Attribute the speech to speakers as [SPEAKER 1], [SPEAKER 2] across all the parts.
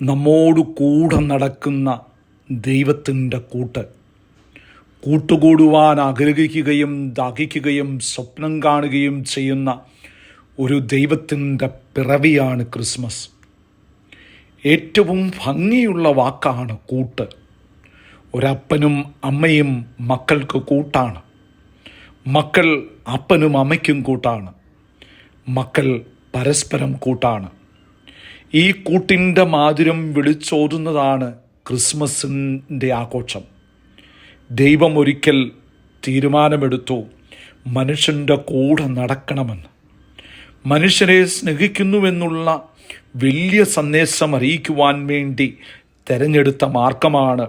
[SPEAKER 1] നമ്മോട് കൂടെ നടക്കുന്ന ദൈവത്തിൻ്റെ കൂട്ടുകൂടുവാൻ ആഗ്രഹിക്കുകയും ദാഹിക്കുകയും സ്വപ്നം കാണുകയും ചെയ്യുന്ന ഒരു ദൈവത്തിൻ്റെ പിറവിയാണ് ക്രിസ്മസ്. ഏറ്റവും ഭംഗിയുള്ള വാക്കാണ് കൂട്ട്. ഒരപ്പനും അമ്മയും മക്കൾക്ക് കൂട്ടാണ്. മക്കൾ അപ്പനും അമ്മയ്ക്കും കൂട്ടാണ്. മക്കൾ പരസ്പരം കൂട്ടാണ്. ഈ കൂട്ടിൻ്റെ മാധുര്യം വിളിച്ചോതുന്നതാണ് ക്രിസ്മസിൻ്റെ ആഘോഷം. ദൈവം ഒരിക്കൽ തീരുമാനമെടുത്തു മനുഷ്യൻ്റെ കൂടെ നടക്കണമെന്ന്. മനുഷ്യരെ സ്നേഹിക്കുന്നുവെന്നുള്ള വലിയ സന്ദേശം അറിയിക്കുവാൻ വേണ്ടി തിരഞ്ഞെടുത്ത മാർഗമാണ്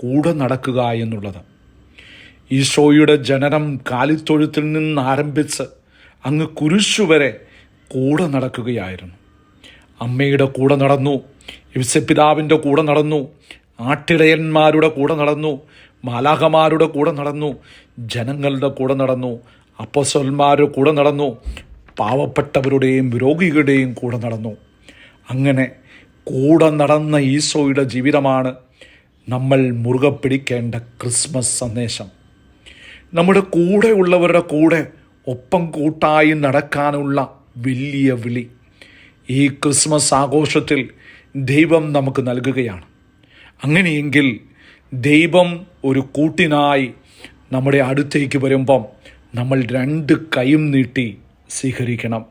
[SPEAKER 1] കൂടെ നടക്കുക എന്നുള്ളത്. ഈശോയുടെ ജനനം കാലിത്തൊഴുത്തിൽ നിന്ന് ആരംഭിച്ച് അങ്ങ് കുരിശുവരെ കൂടെ നടക്കുകയായിരുന്നു. അമ്മയുടെ കൂടെ നടന്നു, യോസേപ്പിതാവിൻ്റെ കൂടെ നടന്നു, ആട്ടിടയന്മാരുടെ കൂടെ നടന്നു, മാലാഖമാരുടെ കൂടെ നടന്നു, ജനങ്ങളുടെ കൂടെ നടന്നു, അപ്പോസ്തലന്മാരുടെ കൂടെ നടന്നു, പാവപ്പെട്ടവരുടെയും രോഗികളുടെയും കൂടെ നടന്നു. അങ്ങനെ കൂടെ നടന്ന ഈശോയുടെ ജീവിതമാണ് നമ്മൾ മുറുകെ പിടിക്കേണ്ട ക്രിസ്മസ് സന്ദേശം. നമ്മുടെ കൂടെയുള്ളവരുടെ കൂടെ ഒപ്പം കൂട്ടായി നടക്കാനുള്ള വലിയ വിളി ഈ ക്രിസ്മസ് ആഘോഷത്തിൽ ദൈവം നമുക്ക് നൽകുകയാണ്. അങ്ങനെയെങ്കിൽ ദൈവം ഒരു കൂട്ടിനായി നമ്മുടെ അടുത്തേക്ക് വരുമ്പം നമ്മൾ 2 കൈയും നീട്ടി സ്വീകരിക്കണം.